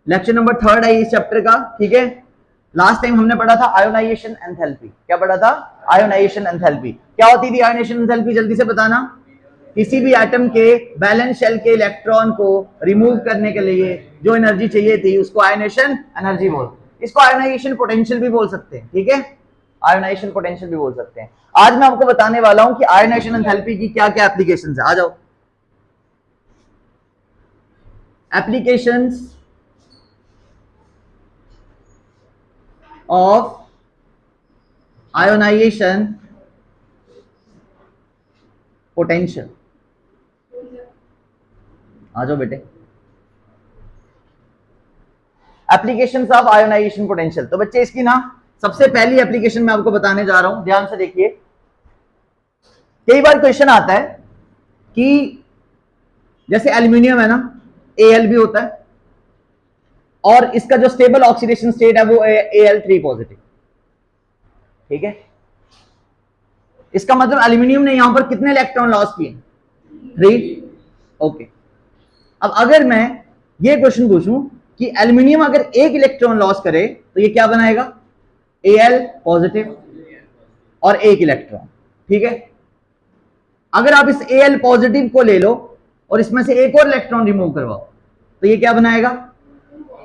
Lecture number 3 है इस chapter का, ठीक है। लास्ट टाइम हमने पढ़ा था आयोनाइजेशन एंथैल्पी। क्या पढ़ा था? Ionisation enthalpy. क्या होती थी आयोनाइजेशन एंथैल्पी? जल्दी से बताना। किसी भी एटम के बैलेंस शेल के इलेक्ट्रॉन को रिमूव करने के लिए जो एनर्जी चाहिए थी उसको आयोनाइजेशन एनर्जी बोलते। इसको आयोनाइजेशन पोटेंशियल भी बोल सकते हैं, ठीक है। आयोनाइजेशन पोटेंशियल भी बोल सकते हैं। आज मैं आपको बताने वाला हूं कि आयोनाइजेशन एंथैल्पी की क्या क्या एप्लीकेशंस है। आ जाओ। Applications of ionisation potential. आ जाओ बेटे। Applications of ionisation potential. तो बच्चे इसकी ना सबसे पहली एप्लीकेशन मैं आपको बताने जा रहा हूं, ध्यान से देखिए। कई बार क्वेश्चन आता है कि जैसे एल्यूमिनियम है ना, Al भी होता है और इसका जो स्टेबल ऑक्सीडेशन स्टेट है वो Al3 पॉजिटिव, ठीक है। इसका मतलब एल्यूमिनियम ने यहां पर कितने इलेक्ट्रॉन लॉस किए? 3। ओके। अब अगर मैं ये क्वेश्चन पूछूं कि एल्यूमिनियम अगर एक इलेक्ट्रॉन लॉस करे तो ये क्या बनाएगा? Al पॉजिटिव और एक इलेक्ट्रॉन, ठीक है। अगर आप इस Al पॉजिटिव को ले लो और इसमें से एक और इलेक्ट्रॉन रिमूव करवाओ तो ये क्या बनाएगा?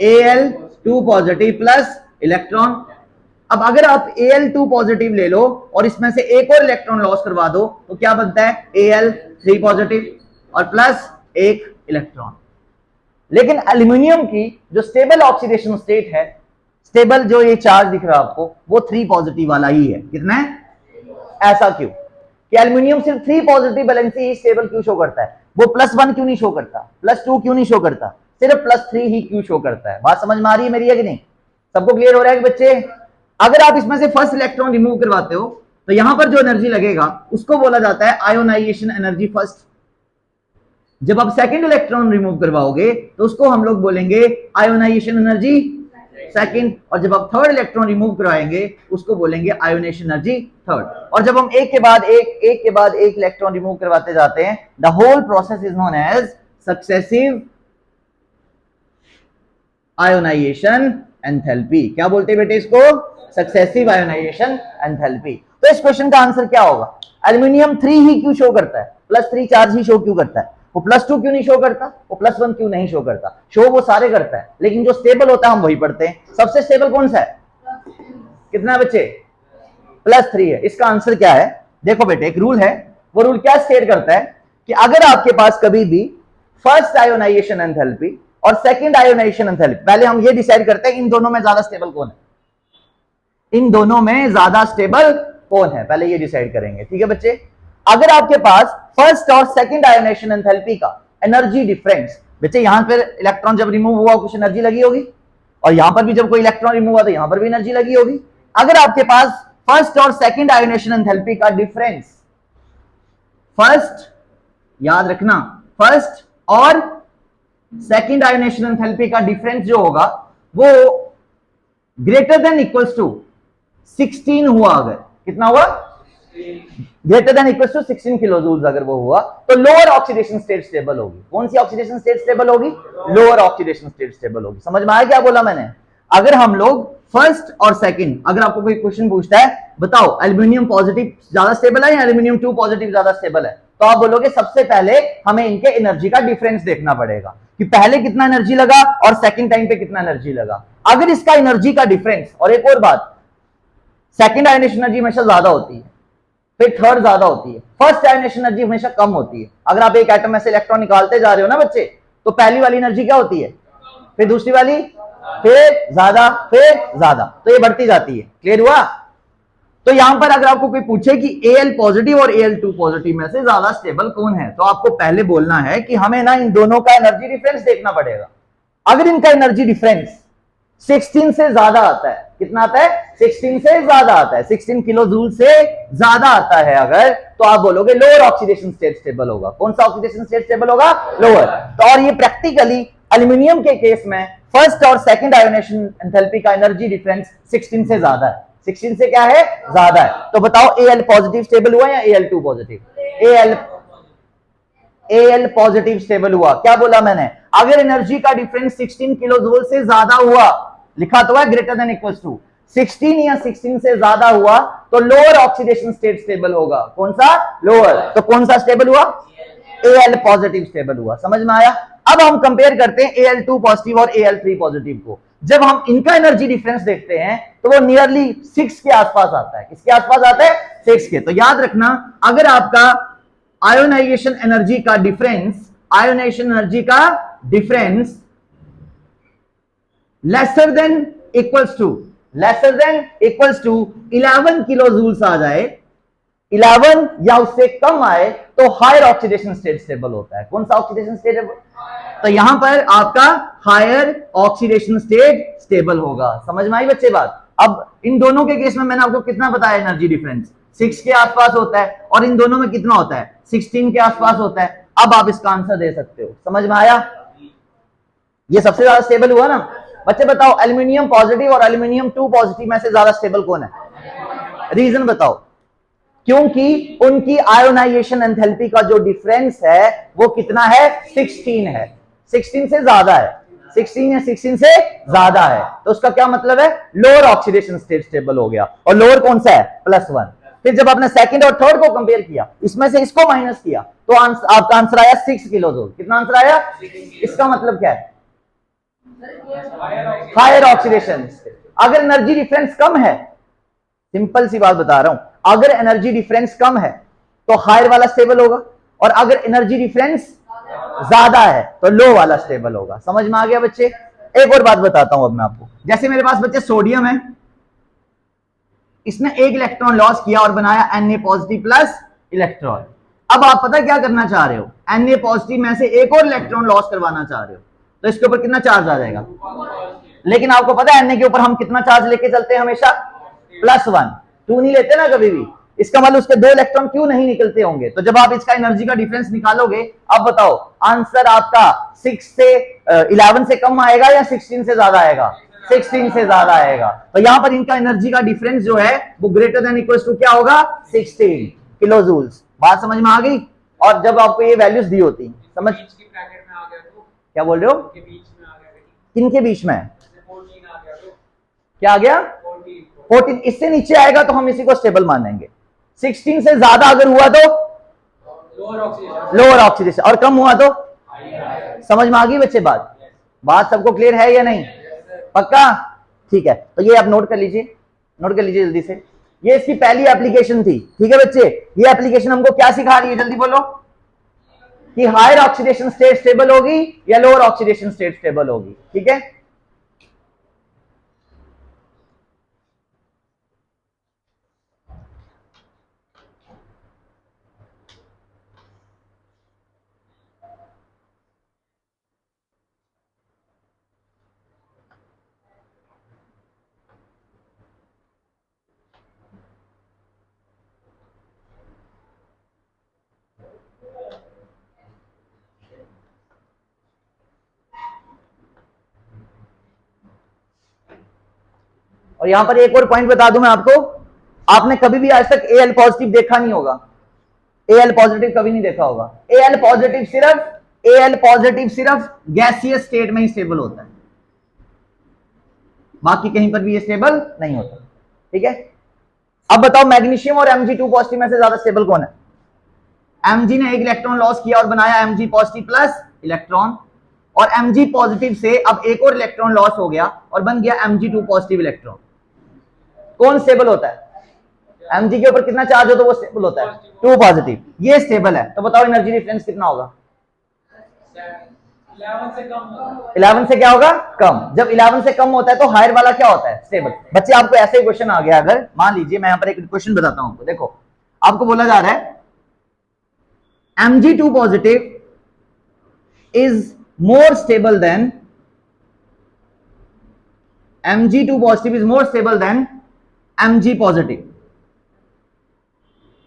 Al2 positive plus electron. अब अगर आप Al2 पॉजिटिव ले लो और इसमें से एक और इलेक्ट्रॉन लॉस करवा दो तो क्या बनता है? Al3 पॉजिटिव और प्लस एक इलेक्ट्रॉन। लेकिन एल्यूमिनियम की जो स्टेबल ऑक्सीडेशन स्टेट है, स्टेबल जो ये चार्ज दिख रहा है आपको, वो 3 पॉजिटिव वाला ही है। कितना है? ऐसा क्यों कि एल्यूमिनियम सिर्फ 3 पॉजिटिव वैलेंसी ही स्टेबल क्यों शो करता है? वो +1 क्यों नहीं शो करता? +2 क्यों नहीं शो करता? सिर्फ +3 ही क्यों शो करता है? बात समझ में आ रही है मेरी है कि नहीं? सबको क्लियर हो रहा है कि बच्चे अगर आप इसमें से फर्स्ट इलेक्ट्रॉन रिमूव करवाते हो तो यहां पर जो एनर्जी लगेगा उसको बोला जाता है आयोनाइजेशन एनर्जी फर्स्ट। जब आप सेकंड इलेक्ट्रॉन रिमूव करवाओगे तो उसको हम लोग बोलेंगे आयोनाइजेशन एनर्जी सेकंड, और जब आप थर्ड इलेक्ट्रॉन रिमूव कराएंगे उसको बोलेंगे आयोनाइजेशन एनर्जी थर्ड। और जब हम एक के बाद एक इलेक्ट्रॉन रिमूव करवाते जाते हैं, the whole process is known as successive ionisation enthalpy. क्या बोलते हैं बेटे इसको? Successive ionisation enthalpy. तो इस क्वेश्चन का आंसर क्या होगा? एल्यूमिनियम 3 ही क्यों शो करता है? +3 चार्ज ही शो क्यों करता है? वो +2 क्यों नहीं शो करता? वो +1 क्यों नहीं शो करता? शो वो सारे करता है, लेकिन जो स्टेबल होता है हम वही पढ़ते हैं। सबसे स्टेबल कौन सा है? कितना बच्चे? +3 है। इसका आंसर क्या है? देखो बेटे, एक रूल है। वो रूल क्या स्टेट करता है कि अगर आपके पास कभी भी फर्स्ट आयोनाइजेशन एंथैल्पी और सेकंड आयोनाइजेशन एंथैल्पी, पहले हम ये डिसाइड करते हैं इन दोनों में ज्यादा स्टेबल कौन है। इन दोनों में ज्यादा स्टेबल कौन है, पहले ये डिसाइड करेंगे, ठीक है बच्चे। अगर आपके पास फर्स्ट और सेकंड आयोनाइजेशन एंथैल्पी का एनर्जी डिफरेंस, बच्चे यहां पर इलेक्ट्रॉन जब रिमूव हुआ कुछ एनर्जी लगी होगी, और यहां पर भी जब कोई इलेक्ट्रॉन रिमूव हुआ तो यहां पर भी एनर्जी लगी होगी। अगर आपके पास फर्स्ट और सेकंड आयोनाइजेशन एंथैल्पी का डिफरेंस, फर्स्ट याद रखना, फर्स्ट और सेकंड आयोनाइजेशन एंथैल्पी का डिफरेंस जो होगा वो ग्रेटर देन इक्वल्स टू 16 हुआ, अगर कितना हुआ? Greater than equals to 16 kilo joules अगर वो हुआ तो लोअर ऑक्सीडेशन स्टेट स्टेबल होगी। कौन सी ऑक्सीडेशन स्टेट स्टेबल होगी? लोअर ऑक्सीडेशन स्टेट स्टेबल होगी। समझ में आया क्या बोला मैंने? अगर हम लोग फर्स्ट और सेकंड, अगर आपको कोई क्वेश्चन पूछता है बताओ एल्यूमिनियम पॉजिटिव ज्यादा स्टेबल है या एल्यूमिनियम 2 पॉजिटिव ज्यादा स्टेबल है, तो आप बोलोगे सबसे पहले हमें इनके एनर्जी का डिफरेंस देखना पड़ेगा कि पहले कितना एनर्जी लगा और सेकंड टाइम पे कितना एनर्जी लगा। अगर इसका एनर्जी का डिफरेंस, और एक और बात, सेकंड आयोनाइजेशन एनर्जी हमेशा ज्यादा होती है, फिर थर्ड ज्यादा होती है, फर्स्ट आयोनाइजेशन एनर्जी हमेशा कम होती है। अगर आप एक एटम में से इलेक्ट्रॉन निकालते जा रहे हो ना बच्चे, तो पहली वाली एनर्जी क्या होती है, फिर दूसरी वाली, फिर ज्यादा, तो ये बढ़ती जाती है। क्लियर हुआ? तो यहां पर अगर आपको कोई पूछे कि Al पॉजिटिव और Al2 पॉजिटिव में से ज्यादा स्टेबल कौन है, तो आपको पहले बोलना है कि हमें ना इन दोनों का एनर्जी डिफरेंस देखना पड़ेगा। अगर इनका एनर्जी डिफरेंस 16 से ज्यादा आता है, कितना आता है? 16 से ज्यादा आता है, 16 किलो जूल से ज्यादा आता है अगर, तो आप बोलोगे लोअर ऑक्सीडेशन स्टेट स्टेबल होगा। कौन सा ऑक्सीडेशन स्टेट स्टेबल होगा? लोअर। तो और ये प्रैक्टिकली एल्यूमिनियम के केस में फर्स्ट और सेकंड आयोनाइजेशन एंथैल्पी का एनर्जी डिफरेंस 16 से ज्यादा है। 16 से क्या है? ज्यादा है। तो बताओ Al पॉजिटिव स्टेबल हुआ या Al2 positive? Al positive stable हुआ। क्या बोला मैंने? अगर एनर्जी का डिफरेंस 16 किलो जूल से ज्यादा हुआ, लिखा तो है ग्रेटर देन इक्वल्स टू 16 या 16 से ज्यादा हुआ तो लोअर ऑक्सीडेशन स्टेट स्टेबल होगा। कौन सा? लोअर। तो कौन सा स्टेबल हुआ? Al पॉजिटिव स्टेबल हुआ। समझ में आया? अब हम कंपेयर करते हैं Al2 पॉजिटिव और Al3 पॉजिटिव को। जब हम इनका एनर्जी डिफरेंस देखते हैं तो वो नियरली 6 के आसपास आता है। किसके आसपास आता है? 6 के। तो याद रखना, अगर आपका आयोनाइजेशन एनर्जी का difference lesser than equals to 11 kilo joules आ जाए, 11 या उससे कम आए, तो हायर ऑक्सीडेशन स्टेट स्टेबल होता है। कौन सा ऑक्सीडेशन स्टेट? तो यहां पर आपका हायर ऑक्सीडेशन स्टेट स्टेबल होगा। समझ में आई बच्चे बात? अब इन दोनों के केस में मैंने आपको कितना बताया एनर्जी डिफरेंस? 6 के आसपास होता है, और इन दोनों में कितना होता है? 16 के आसपास होता है। अब आप इसका आंसर दे सकते हो। समझ में आया? ये सबसे ज्यादा स्टेबल हुआ ना बच्चे? बताओ, एल्यूमिनियम पॉजिटिव और एल्यूमिनियम 2 पॉजिटिव में से ज्यादा स्टेबल कौन है? रीजन बताओ। क्योंकि उनकी आयोनाइजेशन एंथैल्पी का जो डिफरेंस है वो कितना है? 16 है। 16 से ज्यादा है। 16 या 16 से ज्यादा है, तो उसका क्या मतलब है? लोअर ऑक्सीडेशन स्टेट स्टेबल हो गया। और लोअर कौन सा है? +1। फिर जब आपने सेकंड और थर्ड को कंपेयर किया, इसमें से इसको माइनस किया, तो आपका आंसर आया 6 किलो जूल। कितना आंसर आया? इसका मतलब क्या है? Higher oxidation. अगर एनर्जी डिफरेंस कम है, सिंपल सी बात बता रहा हूं, अगर एनर्जी डिफरेंस कम है तो हायर वाला स्टेबल होगा, और अगर एनर्जी डिफरेंस ज्यादा है तो लो वाला स्टेबल होगा। समझ में आ गया बच्चे? एक और बात बताता हूं अब मैं आपको। जैसे मेरे पास बच्चे सोडियम है, इसने एक इलेक्ट्रॉन लॉस किया और बनाया Na पॉजिटिव प्लस इलेक्ट्रॉन। अब आप पता क्या करना चाह रहे हो? Na पॉजिटिव में से एक और इलेक्ट्रॉन लॉस करवाना चाह रहे हो, तो इसके ऊपर कितना चार्ज आ जाएगा? लेकिन आपको पता है Na के ऊपर हम कितना चार्ज लेके चलते हैं? हमेशा +1। 2 नहीं लेते ना कभी भी। इसका मतलब उसके 2 इलेक्ट्रॉन क्यों नहीं निकलते होंगे? तो जब आप इसका एनर्जी का डिफरेंस निकालोगे, अब बताओ आंसर आपका 6 से 11 से कम आएगा या 16 से ज्यादा आएगा? 16 से ज्यादा आएगा। तो यहां पर इनका एनर्जी का डिफरेंस जो है वो ग्रेटर देन इक्वल्स टू क्या होगा? 16 किलो जूल्स। बात समझ में आ गई? और जब आपको ये वैल्यूज दी होती, समझ क्या बोल रहे हो? किनके बीच में? क्या आ गया? 14। इससे नीचे आएगा तो हम इसी को स्टेबल मानेंगे। 16 से ज्यादा अगर हुआ तो लोअर ऑक्सीडेशन, और कम हुआ तो? समझ में आ गई बच्चे बात? बात सबको क्लियर है या नहीं? पक्का? ठीक है, तो ये आप नोट कर लीजिए, जल्दी से। ये इसकी पहली एप्लीकेशन थी। ठीक है बच्चे? ये एप्लीकेशन हमको क्या सिखा रही है? जल्दी बोलो कि हायर ऑक्सीडेशन स्टेट स्टेबल होगी या लोअर ऑक्सीडेशन स्टेट स्टेबल होगी। ठीक है? और यहां पर एक और पॉइंट बता दूं मैं आपको, आपने कभी भी आज तक Al पॉजिटिव देखा नहीं होगा। Al पॉजिटिव कभी नहीं देखा होगा। Al पॉजिटिव सिर्फ गैसियस स्टेट में ही स्टेबल होता है, बाकी कहीं पर भी ये स्टेबल नहीं होता। ठीक है? अब बताओ, मैग्नीशियम और Mg2 पॉजिटिव में से ज्यादा स्टेबल कौन है? Mg ने एक इलेक्ट्रॉन लॉस किया और बनाया Mg पॉजिटिव प्लस इलेक्ट्रॉन, और Mg पॉजिटिव से अब एक और इलेक्ट्रॉन लॉस हो गया और बन गया Mg2 पॉजिटिव इलेक्ट्रॉन। कौन स्टेबल होता है? Mg के ऊपर कितना चार्ज हो तो वो स्टेबल होता है? 2 पॉजिटिव। ये स्टेबल है। तो बताओ एनर्जी डिफरेंस कितना होगा? 11 से क्या होगा? कम। जब 11 से कम होता है तो हायर वाला क्या होता है? स्टेबल। बच्चे आपको ऐसे ही क्वेश्चन आ गया, अगर मान लीजिए मैं यहां पर एक क्वेश्चन बताता हूं आपको। देखो, आपको बोला जा रहा है Mg2 positive is more stable than Mg2 positive is more stable than Mg positive,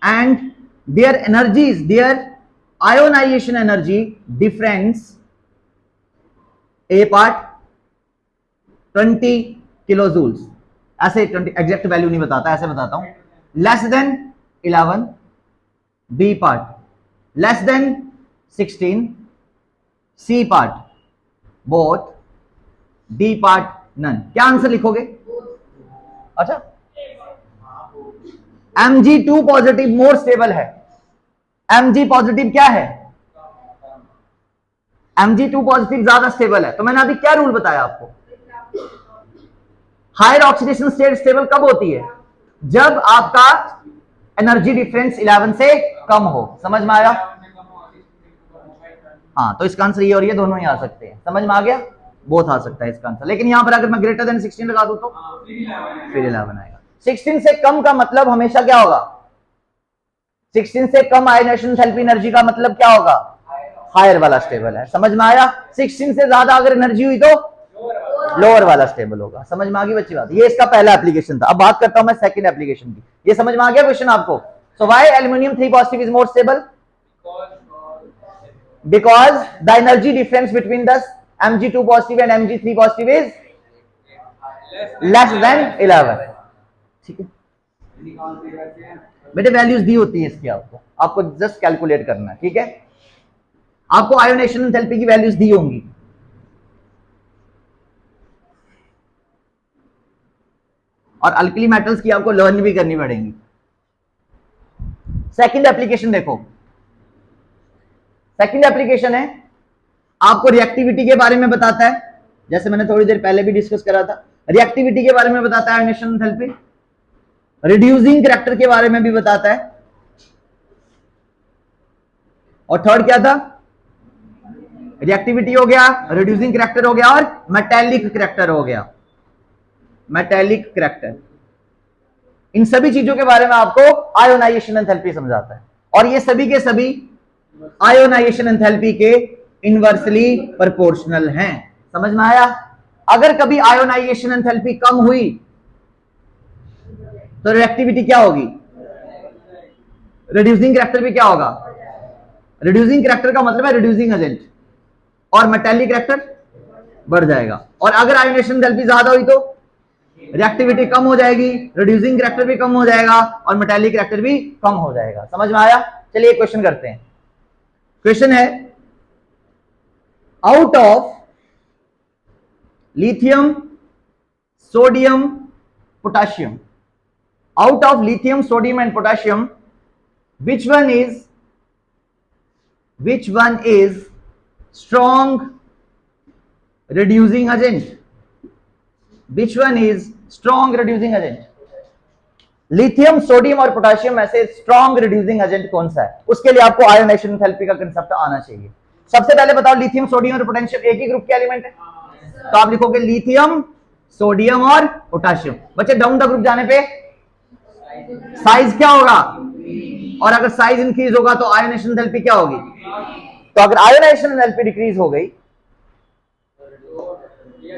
and their energies, their ionization energy difference, A part 20 kilojoules, ऐसे 20 एग्जैक्ट वैल्यू नहीं बताता, ऐसे बताता हूं, less than 11, B part less than 16, C part both, D part none. क्या answer लिखोगे? अच्छा, Mg2 positive more stable है। Mg पॉजिटिव क्या है? Mg2 पॉजिटिव ज्यादा स्टेबल है। तो मैंने अभी क्या रूल बताया आपको? हायर ऑक्सीडेशन स्टेट स्टेबल कब होती है? जब आपका एनर्जी डिफरेंस 11 से कम हो। समझ में आया? हाँ, तो इसका आंसर ये और ये दोनों ही आ सकते हैं। समझ में आ गया? बोथ आ सकता है इसका आंसर। लेकिन यहां पर अगर मैं ग्रेटर देन 16 लगा दूं तो फिर 11 आएगा। 16 से कम का मतलब हमेशा क्या होगा? 16 से कम आयोनाइजेशन एंथैल्पी एनर्जी का मतलब क्या होगा? हायर वाला स्टेबल है। समझ में आया? 16 से ज्यादा अगर एनर्जी हुई तो लोअर वाला स्टेबल होगा। समझ में आ गई बच्ची बात? ये इसका पहला एप्लीकेशन था। अब बात करता हूं मैं सेकंड एप्लीकेशन की। ये समझ में आ गया क्वेश्चन आपको? So why aluminium 3 positive is more stable? Because the energy difference between the Mg2 positive and Mg3 positive is less than 11। ठीक है बेटे, वैल्यूज दी होती है इसकी, आपको जस्ट कैलकुलेट करना है। ठीक है, आपको आयोनेशन एंथैल्पी की वैल्यूज दी होंगी। और अल्कली मेटल्स की आपको लर्न भी करनी पड़ेगी। सेकंड एप्लीकेशन देखो। सेकंड एप्लीकेशन है, आपको रिएक्टिविटी के बारे में बताता है, जैसे मैंने थोड़ी देर पहले भी डिस्कस करा था। रिएक्टिविटी के बारे में बताता है आयोनेशन एंथैल्पी, रिड्यूसिंग करैक्टर के बारे में भी बताता है, और थर्ड क्या था? रिएक्टिविटी हो गया, रिड्यूसिंग करैक्टर हो गया, और मेटेलिक करैक्टर हो गया। मेटेलिक करैक्टर, इन सभी चीजों के बारे में आपको आयोनाइजेशन एंथैल्पी समझाता है। और ये सभी के सभी आयोनाइजेशन एंथैल्पी के इनवर्सली प्रोपोर्शनल हैं। समझ में आया? अगर कभी आयोनाइजेशन एंथैल्पी कम हुई तो रिएक्टिविटी क्या होगी? रिड्यूसिंग करैक्टर भी क्या होगा? रिड्यूसिंग करैक्टर का मतलब है रिड्यूसिंग एजेंट, और मेटेलिक करैक्टर बढ़ जाएगा। और अगर आयोनाइजेशन एंथैल्पी ज्यादा हुई तो रिएक्टिविटी कम हो जाएगी, रिड्यूसिंग करैक्टर भी कम हो जाएगा, और मेटेलिक करैक्टर भी कम हो जाएगा। समझ में आया? चलिए क्वेश्चन करते हैं। क्वेश्चन है, out of lithium, sodium, potassium, out of lithium, sodium and potassium, which one is strong reducing agent? Which one is strong reducing agent? Lithium, sodium और पोटाशियम में से स्ट्रॉन्ग रिड्यूसिंग एजेंट कौन सा है? उसके लिए आपको आयोनाइजेशन एंथैल्पी का कांसेप्ट आना चाहिए। सबसे पहले बताओ, लिथियम, सोडियम और पोटेशियम एक ही ग्रुप के एलिमेंट है, तो आप लिखोगे लिथियम, सोडियम और पोटाशियम। बच्चे डाउन द ग्रुप जाने पे साइज क्या होगा? और अगर साइज इंक्रीज होगा तो आयोनाइजेशन एंथैल्पी क्या होगी? तो अगर आयोनाइजेशन एंथैल्पी डिक्रीज हो गई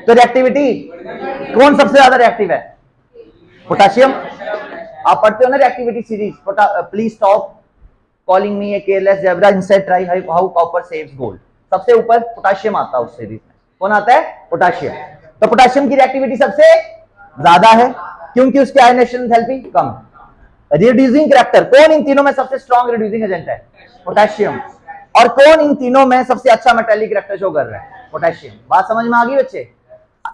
तो रिएक्टिविटी कौन सबसे ज्यादा रिएक्टिव है? पोटाशियम। आप पढ़ते हो ना reactivity series, please stop calling me a careless zebra, instead try how copper saves gold. सबसे ऊपर पोटाशियम आता है उस सीरीज में। कौन आता है? पोटाशियम। तो पोटाशियम की रिएक्टिविटी सबसे ज्यादा है क्योंकि उसकी आयोनाइजेशन एंथैल्पी कम। रिड्यूसिंग करैक्टर, कौन इन तीनों में सबसे स्ट्रॉन्ग रिड्यूसिंग एजेंट है? पोटाशियम। और कौन इन तीनों में सबसे अच्छा मेटेलिक करैक्टर शो कर रहा है? पोटाशियम। बात समझ में आ गई बच्चे?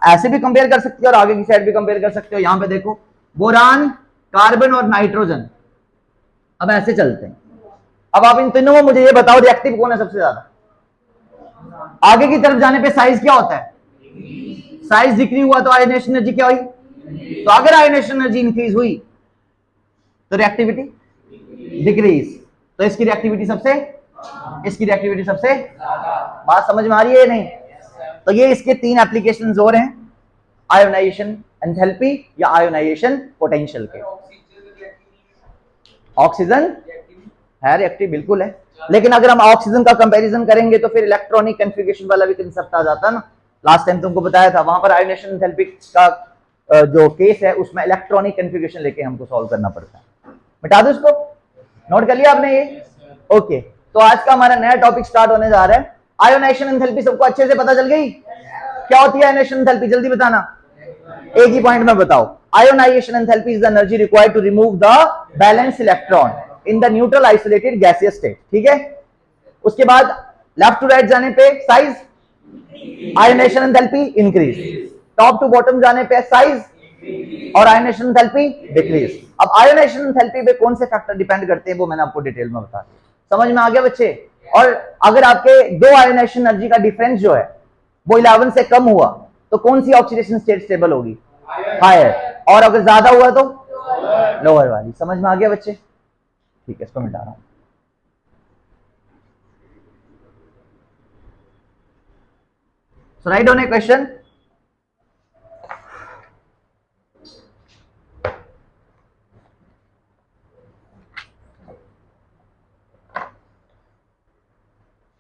ऐसे भी कंपेयर कर सकते हो और आगे की साइड भी कंपेयर कर सकते हो। यहां पे देखो, बोरान, कार्बन और नाइट्रोजन। अब ऐसे चलते हैं। अब आप इन तीनों में मुझे ये बताओ रिएक्टिव कौन है सबसे ज्यादा? आगे की तरफ जाने पे साइज क्या होता है? साइज डिक्रीज हुआ तो आयोनाइजेशन एनर्जी क्या हुई? तो अगर आयोनाइजेशन एनर्जी इंक्रीज हुई तो रिएक्टिविटी डिक्रीज। तो इसकी रिएक्टिविटी सबसे, इसकी रिएक्टिविटी सबसे। बात समझ में आ रही है नहीं? तो ये इसके तीन एप्लीकेशंस और हैं, आयोनाइजेशन एंथैल्पी या आयोनाइजेशन पोटेंशियल के। ऑक्सीजन है रिएक्टिव, बिल्कुल है, लेकिन अगर हम ऑक्सीजन का कंपैरिजन करेंगे तो फिर इलेक्ट्रॉनिक कन्फिगरेशन वाला भी कंसेप्ट आ जाता है ना। लास्ट टाइम तुमको बताया था, वहां पर आयोनाइजेशन एंथैल्पी का जो केस है उसमें इलेक्ट्रॉनिक कन्फिगरेशन लेके हमको सॉल्व करना पड़ता है। बता दो इसको, नोट कर लिया आपने ये? ओके, तो आज का हमारा नया टॉपिक स्टार्ट होने जा रहा है। आयोनाइजेशन एंथैल्पी सबको अच्छे से पता चल गई? क्या होती है आयोनाइजेशन एंथैल्पी? जल्दी बताना, एक ही पॉइंट में बताओ। Ionisation enthalpy is the energy required to remove the valence electron in the neutral isolated gaseous state. ठीक है, उसके बाद लेफ्ट टू राइट जाने पे size ionisation enthalpy increase, top to bottom जाने पे साइज और आयोनाइजेशन एंथैल्पी डिक्रीज। अब आयोनाइजेशन एंथैल्पी पे कौन से फैक्टर डिपेंड करते हैं वो मैंने आपको डिटेल में बता दिया। समझ में आ गया बच्चे? और अगर आपके दो आयोनाइजेशन एनर्जी का डिफरेंस जो है वो 11 से कम हुआ तो कौन सी ऑक्सीडेशन स्टेट स्टेबल होगी? हायर। और अगर ज्यादा हुआ तो लोअर वाली। समझ में आ गया बच्चे? ठीक है, इसको मिटा रहा हूं। So write down a question.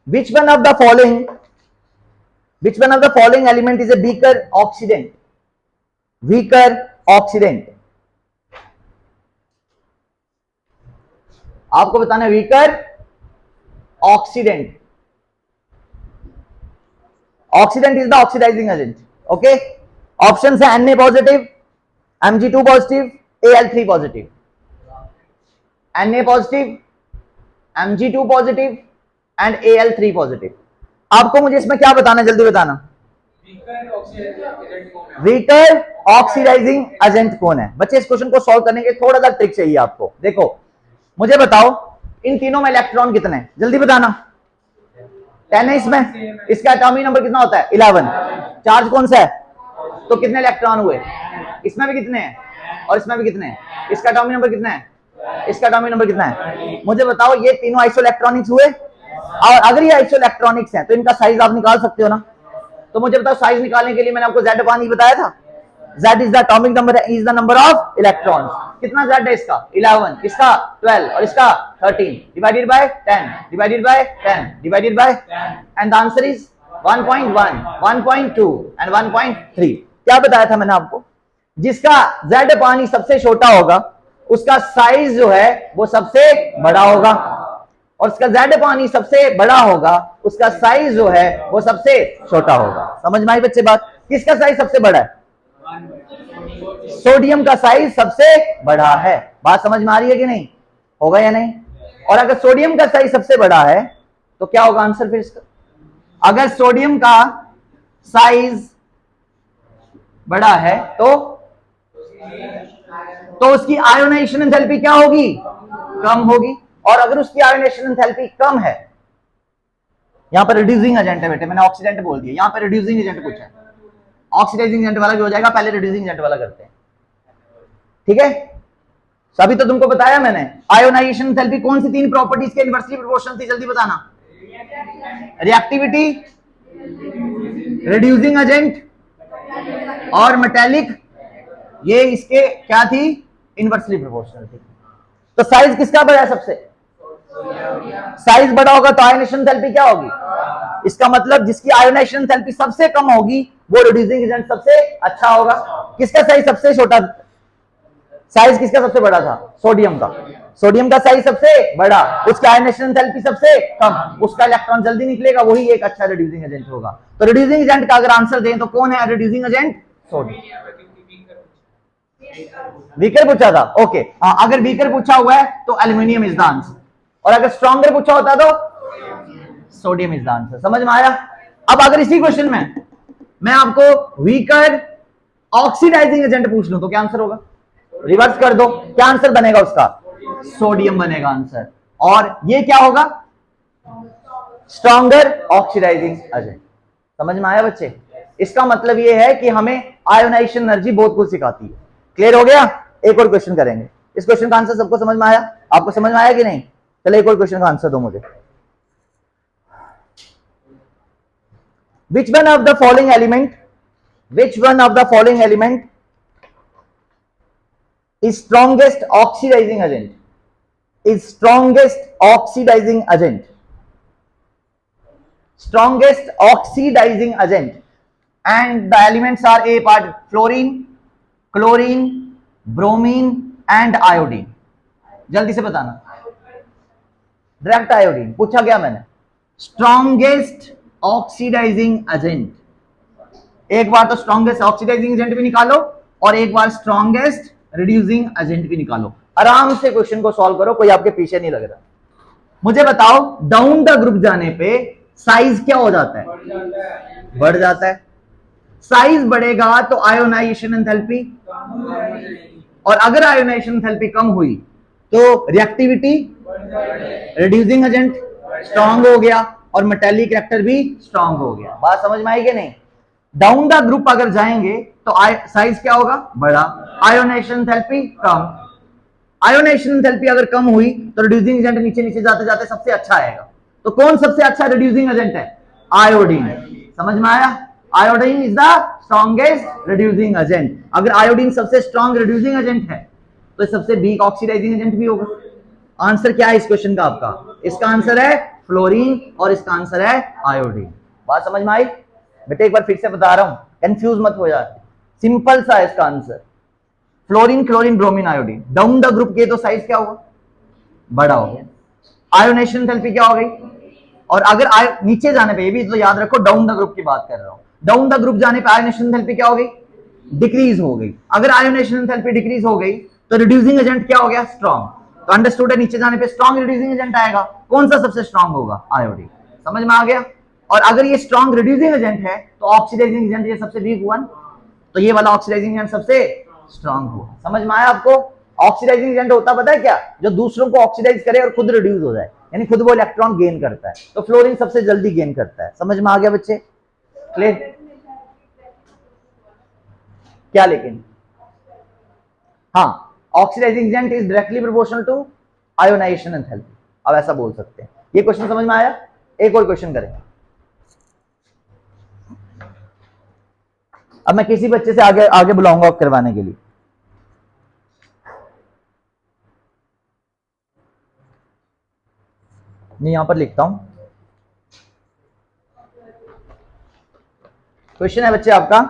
Which one of the following element is a weaker oxidant? Weaker oxidant. आपको बताना है weaker oxidant. Oxidant is the oxidizing agent. Okay. Options है Na positive, Mg2 positive, Al3 positive. Na positive, Mg2 positive and Al3 positive. आपको मुझे इसमें क्या बताना है, जल्दी बताना। वीकर ऑक्सीडाइजिंग एजेंट कौन है? बच्चे इस क्वेश्चन को सॉल्व करने के थोड़ा सा ट्रिक चाहिए आपको। देखो मुझे बताओ इन तीनों में इलेक्ट्रॉन कितने हैं, जल्दी बताना। 10 है इसमें, इसका एटॉमिक नंबर कितना होता है? 11। चार्ज कौन सा है? तो कितने इलेक्ट्रॉन हुए? इसमें भी कितने हैं और इसमें भी कितने हैं? इसका एटॉमिक नंबर कितना है? इसका एटॉमिक नंबर कितना है? मुझे बताओ ये तीनों आइसोइलेक्ट्रॉनिक्स हुए, और अगर ये आइसोइलेक्ट्रॉनिक्स हैं तो इनका साइज आप निकाल सकते हो ना। तो मुझे बताओ साइज निकालने के लिए मैंने आपको Z पानी बताया था। Z is the atomic number, E is the number of electrons. कितना Z है इसका? 11, इसका 12 और इसका 13 divided by 10 divided by 10 divided by 10 and the answer is 1.1, 1.2 and 1.3। क्या बताया था मैंने आपको? जिसका Z पानी सबसे छोटा होगा उसका साइज जो है वो सबसे बड़ा होगा, और उसका Z पानी सबसे बड़ा होगा उसका साइज जो है वो सबसे छोटा होगा। समझ में आई बच्चे बात? किसका साइज सबसे बड़ा है? सोडियम का साइज सबसे बड़ा है। बात समझ में आ रही है कि नहीं? होगा या नहीं? और अगर सोडियम का साइज सबसे बड़ा है तो क्या होगा आंसर फिर इसका? अगर सोडियम का साइज बड़ा है तो उसकी आयोनाइजेशन एंथैल्पी क्या होगी? कम होगी। और अगर उसकी आयोनाइजेशन एंथैल्पी कम है, यहां पर रिड्यूसिंग एजेंट है बेटे, मैंने ऑक्सीडेंट बोल दिया, यहां पर रिड्यूसिंग एजेंट पूछा है। ऑक्सीडाइजिंग एजेंट वाला भी हो जाएगा, पहले रिड्यूसिंग एजेंट वाला करते हैं। ठीक है, अभी तो तुमको बताया मैंने आयोनाइजेशन एंथैल्पी कौन सी तीन प्रॉपर्टीज के इनवर्सली प्रोपोर्शनल थी, जल्दी बताना। रिएक्टिविटी, रिड्यूसिंग एजेंट और मेटेलिक, ये इसके क्या थी? इनवर्सली प्रोपोर्शनल थी। तो साइज किसका बड़ा है सबसे? साइज बड़ा होगा तो आयोनाइजेशन एंथैल्पी क्या होगी? इसका मतलब जिसकी आयोनाइजेशन एंथैल्पी सबसे कम होगी वो रिड्यूसिंग एजेंट सबसे अच्छा होगा। किसका साइज सबसे छोटा? साइज किसका सबसे बड़ा था? सोडियम का। सोडियम का साइज सबसे बड़ा, उसकी आयोनाइजेशन एंथैल्पी सबसे कम, उसका इलेक्ट्रॉन जल्दी निकलेगा, वही एक अच्छा रिड्यूसिंग एजेंट होगा। तो रिड्यूसिंग एजेंट का अगर आंसर दें तो कौन है रिड्यूसिंग एजेंट? सोडियम। वीकर पूछा था, ओके। हाँ, अगर वीकर पूछा हुआ है तो एल्यूमिनियम इज द आंसर, और अगर स्ट्रॉन्गर पूछा होता तो सोडियम इज द आंसर। समझ में आया? अब अगर इसी क्वेश्चन में मैं आपको वीकर ऑक्सीडाइजिंग एजेंट पूछ लूं तो क्या आंसर होगा? रिवर्स कर दो, क्या आंसर बनेगा उसका? सोडियम बनेगा आंसर। और ये क्या होगा? Stronger oxidising agent. समझ में आया बच्चे? इसका मतलब ये है कि हमें आयोनाइजेशन एनर्जी बहुत कुछ सिखाती है। क्लियर हो गया? एक और क्वेश्चन करेंगे। इस क्वेश्चन का आंसर सबको समझ में आया? आपको समझ में आया कि नहीं? चलो एक और क्वेश्चन का आंसर दो मुझे। Which one of the following element is strongest oxidizing agent? Strongest oxidizing agent, and the elements are A part fluorine, chlorine, bromine and iodine. जल्दी से बताना। डायरेक्ट आयोडीन पूछा गया मैंने। स्ट्रॉन्गेस्ट ऑक्सीडाइजिंग एजेंट, एक बार तो स्ट्रॉन्गेस्ट ऑक्सीडाइजिंग एजेंट भी निकालो और एक बार स्ट्रॉन्गेस्ट रिड्यूसिंग एजेंट भी निकालो। आराम से क्वेश्चन को सॉल्व करो, कोई आपके पीछे नहीं लग रहा। मुझे बताओ डाउन द ग्रुप जाने पे साइज क्या हो जाता है? बढ़ जाता है। साइज बढ़ेगा तो आयोनाइजेशन एंथैल्पी, और अगर आयोनाइजेशन एंथैल्पी कम हुई तो रिएक्टिविटी, रिड्यूसिंग एजेंट स्ट्रांग हो गया और मेटेलिक रिएक्टर भी स्ट्रांग हो गया। बात समझ में आई कि नहीं? डाउन द ग्रुप अगर जाएंगे तो साइज क्या होगा? बड़ा। आयोनाइजेशन एंथैल्पी कम। आयोनाइजेशन एंथैल्पी अगर कम हुई तो रिड्यूसिंग एजेंट नीचे नीचे जाते जाते सबसे अच्छा आएगा। तो कौन सबसे अच्छा रिड्यूसिंग एजेंट है? आयोडीन। समझ में आया? Iodine is the strongest reducing agent. अगर आयोडीन सबसे स्ट्रॉन्ग रिड्यूसिंग एजेंट है तो सबसे वीक ऑक्सीडाइजिंग एजेंट भी होगा। आंसर क्या है इस क्वेश्चन का आपका? इसका आंसर है फ्लोरीन और इसका आंसर है आयोडीन। बात समझ में आई? बेटे एक बार फिर से बता रहा हूं, कंफ्यूज मत हो जाए, सिंपल सा है इसका answer, fluorine, chlorine, bromine, iodine. Down the group के तो साइज क्या होगा? बड़ा हो गया। आयोनाइजेशन एंथैल्पी क्या हो गई? और अगर नीचे जाने पे, ये भी तो याद रखो डाउन द ग्रुप की बात कर रहा हूं, डाउन द ग्रुप जाने पे आयोनाइजेशन एंथैल्पी क्या हो गई? डिक्रीज हो गई। अगर आयोनाइजेशन एंथैल्पी डिक्रीज हो गई तो रिड्यूसिंग एजेंट क्या हो गया? स्ट्रॉन्ग। तो अंडरस्टूड है, नीचे जाने पे स्ट्रॉन्ग रिड्यूसिंग एजेंट आएगा। कौन सा सबसे स्ट्रॉन्ग होगा? आयोडीन। समझ में आ गया? और अगर ये स्ट्रॉन्ग रिड्यूसिंग एजेंट है तो ऑक्सीडाइजिंग एजेंट ये सबसे वीक हुआ, तो ये वाला ऑक्सीडाइजिंग एजेंट सबसे स्ट्रॉन्ग हुआ। समझ में आया आपको? ऑक्सीडाइजिंग एजेंट होता पता है क्या? जो दूसरों को ऑक्सीडाइज करे और खुद रिड्यूस हो जाए, यानी खुद वो इलेक्ट्रॉन गेन करता है। तो फ्लोरीन सबसे जल्दी गेन करता है। समझ में आ गया बच्चे? क्लियर? क्या लेकिन? हाँ, oxidising agent is directly proportional to ionisation enthalpy. अब ऐसा बोल सकते हैं। ये क्वेश्चन समझ में आया? एक और क्वेश्चन करें। अब मैं किसी बच्चे से आगे आगे बुलाऊंगा करवाने के लिए। नहीं, यहां पर लिखता हूं। क्वेश्चन है बच्चे आपका,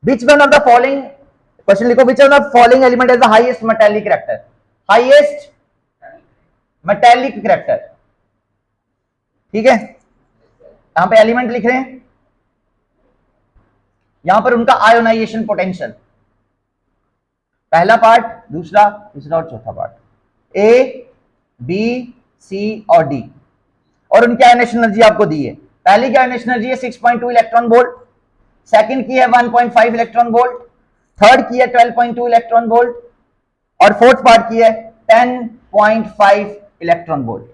which one of the following, question लिखो, which one of the following element is the highest metallic character? Highest metallic character. ठीक है, यहां पे एलिमेंट लिख रहे हैं, यहां पर उनका आयोनाइजेशन पोटेंशियल, पहला पार्ट, दूसरा, तीसरा और चौथा पार्ट, ए, बी, सी और डी, और उनकी आयोनाइजेशन एनर्जी आपको दी है। पहली की आयोनाइजेशन एनर्जी है 6.2 इलेक्ट्रॉन वोल्ट, सेकंड की है 1.5 इलेक्ट्रॉन वोल्ट, थर्ड की है 12.2 इलेक्ट्रॉन वोल्ट, और फोर्थ पार्ट की है 10.5 इलेक्ट्रॉन वोल्ट।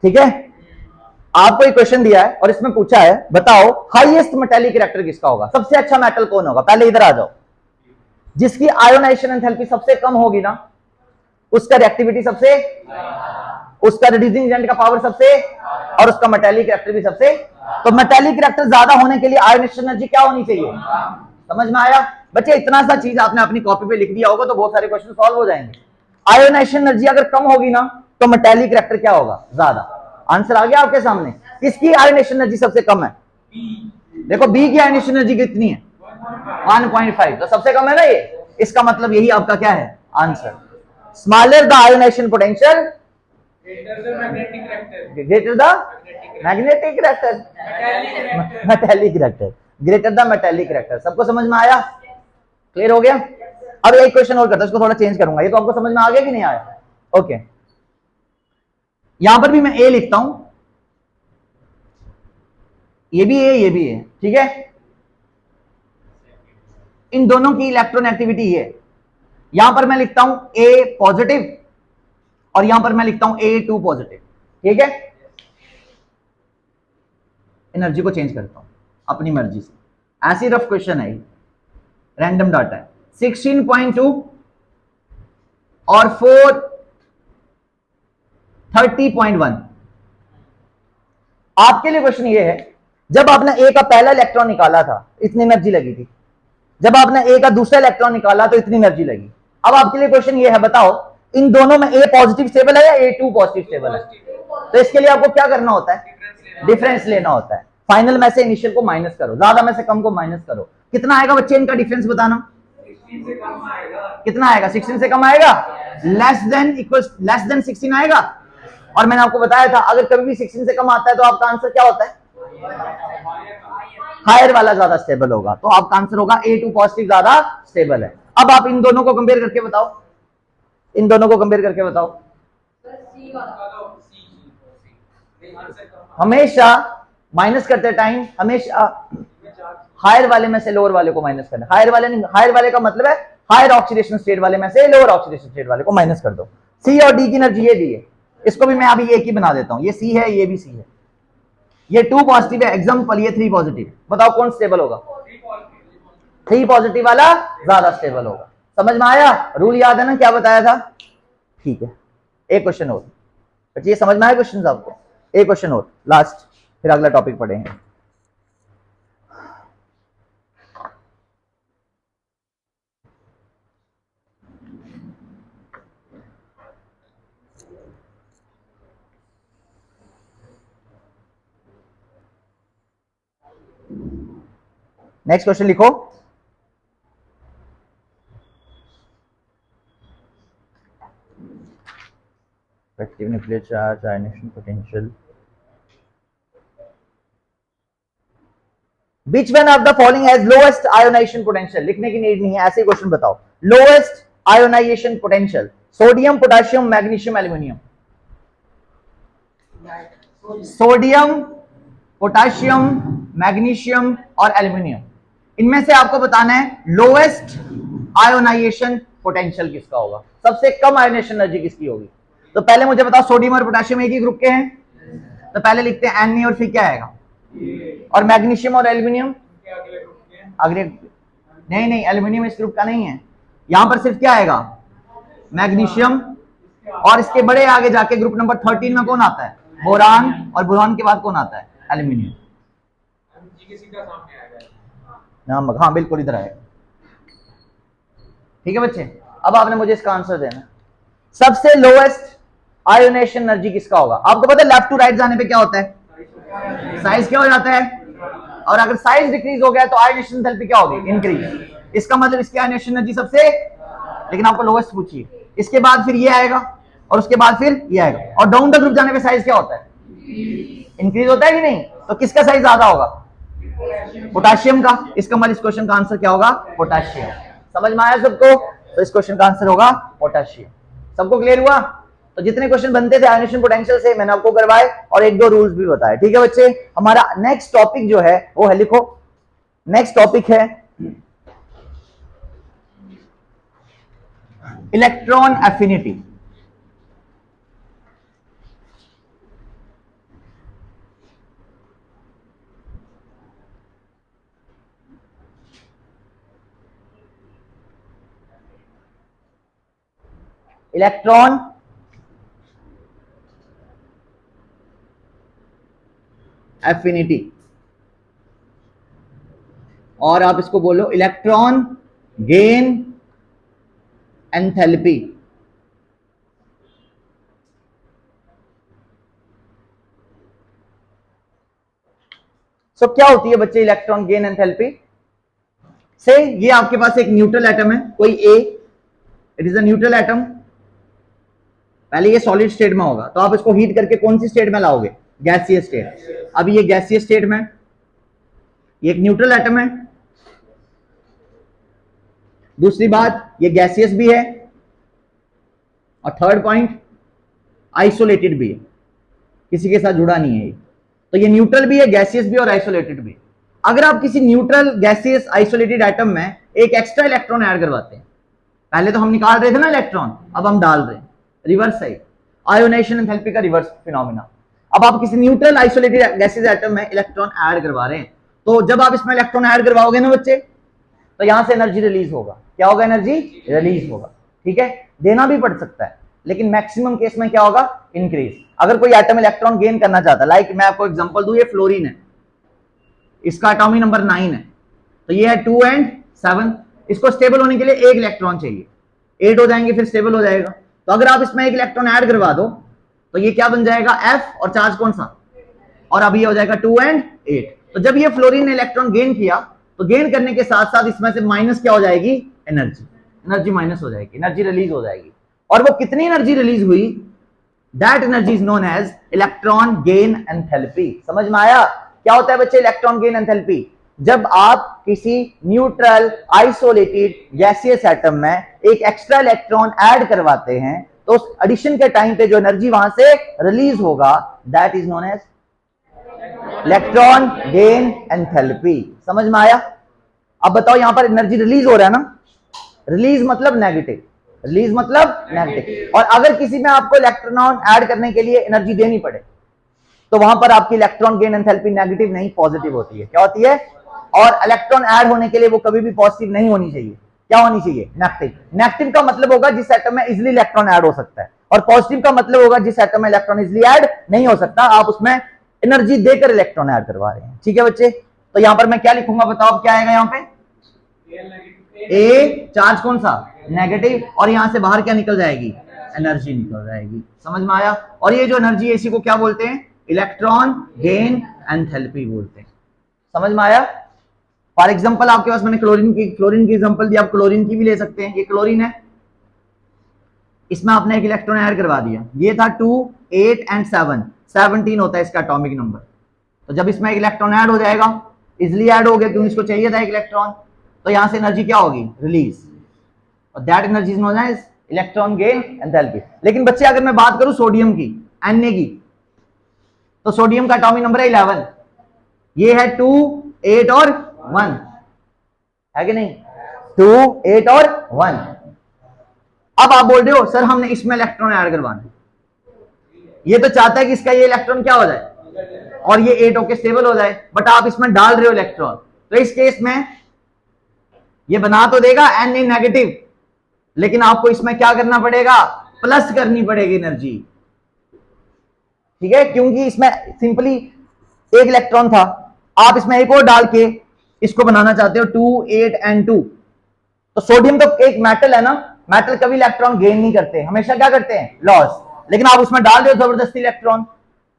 ठीक है, आपको एक क्वेश्चन दिया है और इसमें पूछा है, बताओ हाईएस्ट मेटालिक कैरेक्टर किसका होगा? सबसे अच्छा मेटल कौन होगा? पहले इधर आ जाओ। जिसकी आयोनाइजेशन एंथैल्पी सबसे कम होगी ना, उसका रिएक्टिविटी सबसे, उसका रिड्यूसिंग एजेंट का पावर सबसे, और उसका मेटालिक कैरेक्टर भी सबसे। तो मेटालिक कैरेक्टर ज्यादा होने के लिए आयोनाइजेशन एनर्जी क्या होनी चाहिए? समझ में आया बच्चे? इतना सा चीज आपने अपनी कॉपी पे लिख दिया होगा तो बहुत सारे क्वेश्चन सॉल्व हो जाएंगे। आयोनाइजेशन एनर्जी अगर कम होगी ना तो मेटालिक कैरेक्टर क्या होगा? ज्यादा। आंसर आ गया आपके सामने। किसकी आयोनाइजेशन एनर्जी सबसे कम है? देखो बी की आयोनाइजेशन एनर्जी कितनी है? 1.5, तो सबसे कम है ना ये। इसका मतलब यही आपका क्या है answer. Smaller the ionization potential, greater the magnetic character, metallic character, greater the metallic character. सबको समझ में आया? क्लियर हो गया? अब एक क्वेश्चन और करता हूं, इसको थोड़ा चेंज करूंगा। ये तो आपको समझ में आ गया कि नहीं आया? ओके, यहां पर भी मैं ए लिखता हूं, ये भी ए, ये भी ए। ठीक है, इन दोनों की इलेक्ट्रॉन एक्टिविटी है। यहां पर मैं लिखता हूं ए पॉजिटिव और यहां पर मैं लिखता हूं A2 पॉजिटिव। ठीक है, एनर्जी को चेंज करता हूं अपनी मर्जी से। ऐसी रफ क्वेश्चन है, रैंडम डाटा है। 16.2 और 4 30.1। आपके लिए क्वेश्चन ये है, जब आपने ए का पहला इलेक्ट्रॉन निकाला था इतनी एनर्जी लगी थी, जब आपने ए का दूसरा इलेक्ट्रॉन निकाला तो इतनी एनर्जी लगी। अब आपके लिए क्वेश्चन ये है, बताओ इन दोनों में ए पॉजिटिव स्टेबल है या A2 पॉजिटिव स्टेबल है? तो इसके लिए आपको क्या करना होता है? डिफरेंस लेना होता है। फाइनल में से इनिशियल को माइनस करो, ज्यादा में से कम को माइनस करो। कितना आएगा बच्चे इनका डिफरेंस बताना? 16 से कम आएगा। कितना आएगा? 16 से कम आएगा, लेस देन 16 आएगा। और मैंने आपको बताया था अगर कभी भी 16 से कम आता है तो आपका आंसर क्या होता है? हायर वाला ज्यादा स्टेबल होगा। तो आपका आंसर होगा A2 पॉजिटिव ज्यादा स्टेबल है। अब आप इन दोनों को कंपेयर करके बताओ, इन दोनों को कंपेयर करके बताओ। हमेशा माइनस करते टाइम हमेशा हायर वाले में से लोअर वाले को माइनस करना। हायर वाले नहीं, हायर वाले का मतलब है हायर ऑक्सीडेशन स्टेट वाले में से लोअर ऑक्सीडेशन स्टेट वाले को माइनस कर दो। सी और डी की एनर्जी ये दी है, इसको भी मैं अभी एक ही बना देता हूं। ये सी है, ये भी सी है, ये 2 पॉजिटिव है एग्जांपल, ये 3 पॉजिटिव। बताओ कौन स्टेबल होगा? 3 पॉजिटिव वाला ज्यादा स्टेबल होगा। समझ में आया? रूल याद है ना क्या बताया था? ठीक है, एक क्वेश्चन और। ये समझ में आया क्वेश्चन आपको? एक क्वेश्चन और लास्ट, फिर अगला टॉपिक पढ़ेंगे। नेक्स्ट क्वेश्चन लिखो। Effective nuclear charge, ionisation potential. Which one of the following has lowest ionization potential? लिखने की नीड नहीं है, ऐसे क्वेश्चन बताओ। Lowest ionization potential, sodium, potassium, magnesium, aluminium. Sodium, potassium, magnesium और एल्यूमिनियम, इनमें से आपको बताना है लोएस्ट आयोनाइजेशन पोटेंशियल किसका होगा, सबसे कम आयोनाइजेशन एनर्जी किसकी होगी। तो पहले मुझे बताओ, सोडियम और पोटेशियम एक ही ग्रुप के हैं, तो पहले लिखते हैं Na और फिर क्या आएगा, और मैग्नीशियम और एल्यूमिनियम अगले। नहीं, एल्यूमिनियम इस ग्रुप का नहीं है, यहां पर सिर्फ क्या आएगा, मैग्नीशियम, और इसके बड़े आगे जाके ग्रुप नंबर 13 में कौन आता है, बोरान, और बोरान के बाद कौन आता है, एल्यूमिनियम। हाँ बिल्कुल इधर आएगा। ठीक है बच्चे, अब आपने मुझे इसका आंसर देना। सबसे लोएस्ट आयोनेशन एनर्जी किसका होगा? आपको पता है लेफ्ट टू राइट जाने पे क्या होता है, साइज क्या हो जाता है, और अगर साइज डिक्रीज हो गया तो आयोनेशन एंथैल्पी क्या होगी, इंक्रीज। इसका मतलब इसकी आयोनेशन एनर्जी सबसे, लेकिन आपको लोएस्ट पूछिए, इसके बाद फिर ये आएगा और उसके बाद फिर ये आएगा, और डाउन द ग्रुप जाने पे साइज क्या होता है, इंक्रीज होता है कि नहीं। तो किसका साइज ज्यादा होगा, पोटेशियम का। इसका मतलब इस क्वेश्चन का आंसर क्या होगा, पोटेशियम। समझ में आया सबको? तो इस क्वेश्चन का आंसर होगा पोटेशियम। सबको क्लियर हुआ? तो जितने क्वेश्चन बनते थे आयोनेशन पोटेंशियल से मैंने आपको करवाए और एक दो रूल्स भी बताए। ठीक है बच्चे, हमारा नेक्स्ट टॉपिक जो है वो है, लिखो नेक्स्ट टॉपिक है इलेक्ट्रॉन एफिनिटी। इलेक्ट्रॉन एफिनिटी, और आप इसको बोलो इलेक्ट्रॉन गेन एंथैल्पी। सो क्या होती है बच्चे इलेक्ट्रॉन गेन एंथैल्पी से? ये आपके पास एक न्यूट्रल एटम है कोई A, it is a neutral atom. पहले ये सॉलिड स्टेट में होगा, तो आप इसको हीट करके कौन सी स्टेट में लाओगे, गैसीय स्टेट। अभी ये गैसीय स्टेट में, ये एक न्यूट्रल एटम है। दूसरी बात, ये गैसियस भी है, और थर्ड पॉइंट आइसोलेटेड भी है, किसी के साथ जुड़ा नहीं है। तो ये न्यूट्रल भी है, गैसियस भी और आइसोलेटेड भी। अगर आप किसी न्यूट्रल गैसियस आइसोलेटेड एटम में एक एक्स्ट्रा इलेक्ट्रॉन ऐड करवाते हैं, पहले तो हम निकाल रहे थे ना इलेक्ट्रॉन, अब हम डाल रहे हैं, रिवर्स साइड, आयोनाइजेशन एंथैल्पी का रिवर्स फिनोमेना। अब आप किसी न्यूट्रल आइसोलेटेड गैसियस एटम में इलेक्ट्रॉन ऐड करवा रहे हैं, तो जब आप इसमें इलेक्ट्रॉन ऐड करवाओगे ना बच्चे, तो यहां से एनर्जी रिलीज होगा। क्या होगा, एनर्जी रिलीज होगा। ठीक है, देना भी पड़ सकता है, लेकिन मैक्सिमम केस में क्या होगा, इंक्रीज। अगर कोई एटम इलेक्ट्रॉन गेन करना चाहता है, लाइक मैं आपको एग्जांपल दूं, ये फ्लोरीन है, इसका एटॉमिक नंबर 9 है, तो ये है 2 and 7। इसको स्टेबल होने के लिए एक इलेक्ट्रॉन चाहिए, 8 हो जाएंगे फिर स्टेबल हो जाएगा। तो अगर आप इसमें एक इलेक्ट्रॉन ऐड करवा दो तो ये क्या बन जाएगा, F, और चार्ज कौन सा, और अभी ये हो जाएगा 2 and 8। तो जब ये फ्लोरीन ने इलेक्ट्रॉन गेन किया, तो गेन करने के साथ साथ इसमें से माइनस क्या हो जाएगी, एनर्जी माइनस हो जाएगी, एनर्जी रिलीज हो जाएगी। और वो कितनी एनर्जी रिलीज हुई, that energy is known as electron gain enthalpy. समझ में आया क्या होता है बच्चे इलेक्ट्रॉन गेन एंथैल्पी? जब आप किसी न्यूट्रल आइसोलेटेड गैसियस एटम में एक एक्स्ट्रा इलेक्ट्रॉन ऐड करवाते हैं, तो उस एडिशन के टाइम पे जो एनर्जी वहां से रिलीज होगा that is known as electron gain enthalpy. समझ में आया? अब बताओ यहां पर एनर्जी रिलीज हो रहा है ना, रिलीज मतलब नेगेटिव, रिलीज मतलब नेगेटिव। और अगर किसी में आपको इलेक्ट्रॉन ऐड करने के लिए एनर्जी देनी पड़े तो वहां पर आपकी इलेक्ट्रॉन गेन एंथैल्पी नेगेटिव नहीं पॉजिटिव होती है। क्या होती है? और इलेक्ट्रॉन ऐड होने के लिए वो कभी भी पॉजिटिव नहीं होनी चाहिए। क्या होनी चाहिए? नेगेटिव। नेगेटिव का मतलब होगा जिस एटम में इजीली इलेक्ट्रॉन ऐड हो सकता है, और पॉजिटिव का मतलब होगा जिस एटम में इलेक्ट्रॉन इजीली ऐड नहीं हो सकता, आप उसमें एनर्जी देकर इलेक्ट्रॉन ऐड करवा रहे हैं। ठीक है बच्चे? तो यहां पर मैं क्या लिखूंगा बताओ, क्या आएगा यहां पे? ए चार्ज कौन सा? नेगेटिव, और यहां से बाहर क्या निकल जाएगी? एनर्जी निकल जाएगी। समझ में आया? और ये जो एनर्जी है इसी को क्या बोलते हैं? इलेक्ट्रॉन गेन एंथैल्पी बोलते हैं। समझ में आया? फॉर एग्जांपल आपके पास मैंने क्लोरीन की एग्जांपल दी, आप क्लोरीन की भी ले सकते हैं। ये क्लोरीन है, इसमें आपने एक इलेक्ट्रॉन ऐड करवा दिया, ये था 2, 8 एंड 7, 17 होता है इसका एटॉमिक नंबर। तो जब इसमें एक इलेक्ट्रॉन ऐड हो जाएगा, इजिली ऐड हो गया क्योंकि इसको चाहिए था एक इलेक्ट्रॉन, तो यहां से एनर्जी क्या होगी? रिलीज, और that energy is known as electron gain enthalpy. लेकिन बच्चे अगर मैं बात करूं सोडियम की, Na की, तो सोडियम का एटॉमिक नंबर है 11, ये है 2, 8 और 1, है कि नहीं? 2, 8 और 1। अब आप बोल रहे हो सर हमने इसमें इलेक्ट्रॉन ऐड करवाना है, ये तो चाहता है कि इसका ये इलेक्ट्रॉन क्या हो जाए और ये 8 होके स्टेबल हो जाए, बट आप इसमें डाल रहे हो इलेक्ट्रॉन, तो इस केस में ये बना तो देगा Na नेगेटिव, लेकिन आपको इसमें क्या करना पड़ेगा? प्लस करनी पड़ेगी एनर्जी। ठीक है? क्योंकि इसमें सिंपली एक इलेक्ट्रॉन था, आप इसमें एक और डाल के इसको बनाना चाहते हो 2, 8 एंड 2। तो सोडियम तो एक मेटल है ना, मेटल कभी इलेक्ट्रॉन गेन नहीं करते, हमेशा क्या करते हैं? लॉस। लेकिन आप उसमें डाल रहे हो जबरदस्ती इलेक्ट्रॉन,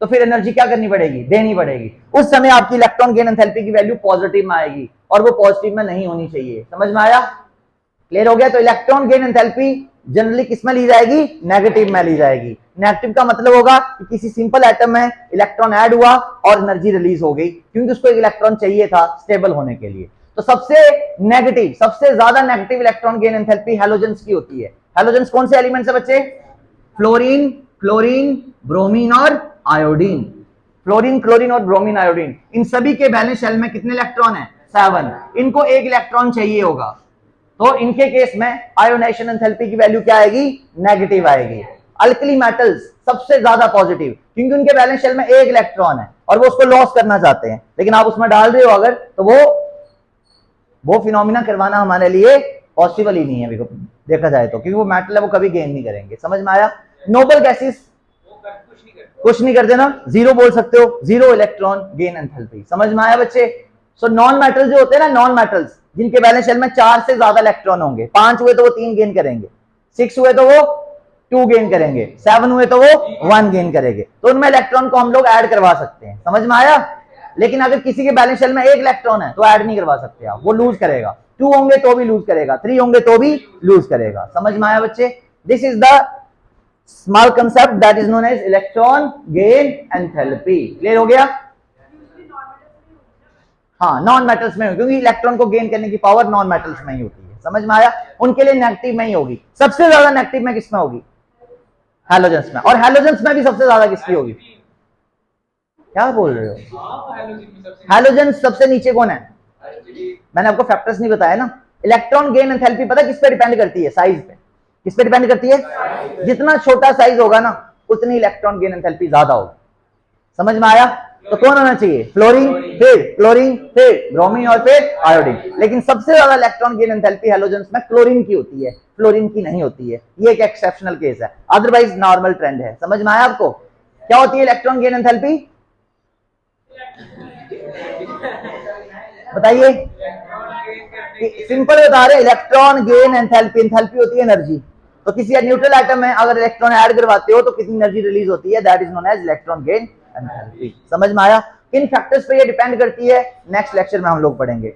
तो फिर एनर्जी क्या करनी पड़ेगी? देनी पड़ेगी। उस समय आपकी इलेक्ट्रॉन गेन एंथैल्पी की वैल्यू पॉजिटिव में आएगी, और वो पॉजिटिव में नहीं होनी चाहिए। समझ में आया? क्लियर हो गया? तो इलेक्ट्रॉन गेन एंथैल्पी जनरली किस में ली जाएगी? नेगेटिव में ली जाएगी। नेगेटिव का मतलब होगा कि किसी सिंपल एटम में इलेक्ट्रॉन ऐड हुआ और एनर्जी रिलीज हो गई, क्योंकि उसको एक इलेक्ट्रॉन चाहिए था स्टेबल होने के लिए। तो सबसे नेगेटिव, सबसे ज्यादा negative electron gain enthalpy halogens की होती है। हैलोजेंस कौन से एलिमेंट्स है बच्चे? फ्लोरीन, क्लोरीन, ब्रोमीन और आयोडीन। फ्लोरीन, क्लोरीन और ब्रोमीन, आयोडीन, इन सभी के बैलेंस शेल में कितने इलेक्ट्रॉन है? 7। इनको एक इलेक्ट्रॉन चाहिए होगा, तो इनके केस में आयोनाइजेशन एंथैल्पी की वैल्यू क्या आएगी? नेगेटिव आएगी। अल्कली मेटल्स सबसे ज्यादा पॉजिटिव, क्योंकि उनके बैलेंस शेल में एक इलेक्ट्रॉन है और वो उसको लॉस करना चाहते हैं, लेकिन आप उसमें डाल रहे हो अगर, तो वो फिनोमिना करवाना हमारे लिए पॉसिबल ही नहीं है देखा जाए तो, क्योंकि वो मेटल है, वो कभी गेन नहीं करेंगे। समझ में आया? नोबल गैसेस कुछ नहीं करते ना, जीरो बोल सकते हो, जीरो इलेक्ट्रॉन गेन एंथैल्पी। समझ में आया बच्चे? सो नॉन मेटल जो होते हैं ना, नॉन मेटल्स जिनके बैलेंस शेल में 4 से ज्यादा इलेक्ट्रॉन होंगे, 5 हुए तो वो 3 गेन करेंगे, 6 हुए तो वो 2 गेन करेंगे, 7 हुए तो वो 1 गेन करेंगे, तो उनमें इलेक्ट्रॉन को हम लोग ऐड करवा सकते हैं। समझ में आया? लेकिन अगर किसी के बैलेंस शेल में एक इलेक्ट्रॉन है तो ऐड नहीं करवा सकते आप, वो लूज करेगा। 2 होंगे तो भी लूज करेगा, 3 होंगे तो भी लूज करेगा। समझ में आया बच्चे? This is the small concept that is known as electron gain enthalpy. Clear हो गया? हाँ, नॉन मेटल्स में, क्योंकि इलेक्ट्रॉन को गेन करने की पावर नॉन मेटल्स में ही होती है। समझ में आया? उनके लिए नेगेटिव में ही होगी। सबसे ज्यादा नेगेटिव में किसमें होगी? हैलोजेंस में। और हैलोजेंस में भी सबसे ज्यादा किसकी होगी? क्या बोल रहे हो? हैलोजेंस सबसे नीचे कौन है? मैंने आपको फैक्टर्स नहीं बताया ना। इलेक्ट्रॉन गेन एंथैल्पी पता किस पे डिपेंड करती है? साइज पे। किस पे डिपेंड करती है? जितना छोटा साइज होगा ना, उतनी इलेक्ट्रॉन गेन एंथैल्पी ज्यादा होगी। समझ में आया? तो कौन होना चाहिए? फ्लोरीन, फिर क्लोरीन, फिर ब्रोमीन और फिर आयोडीन। लेकिन सबसे ज्यादा इलेक्ट्रॉन गेन एंथैल्पी हैलोजेंस में क्लोरीन की होती है, फ्लोरीन की नहीं होती है। ये एक एक्सेप्शनल केस है, अदरवाइज नॉर्मल ट्रेंड है। समझ में आया आपको? क्या होती है इलेक्ट्रॉन गेन एंथैल्पी? बताइए, सिंपल बता रहे, इलेक्ट्रॉन गेन एंथैल्पी। एंथैल्पी होती है एनर्जी। तो किसी न्यूट्रल एटम में अगर इलेक्ट्रॉन ऐड करवाते हो तो कितनी एनर्जी रिलीज होती है? That is known as electron gain enthalpy. समझ में आया? किन फैक्टर्स पे ये डिपेंड करती है, नेक्स्ट लेक्चर में हम लोग पढ़ेंगे।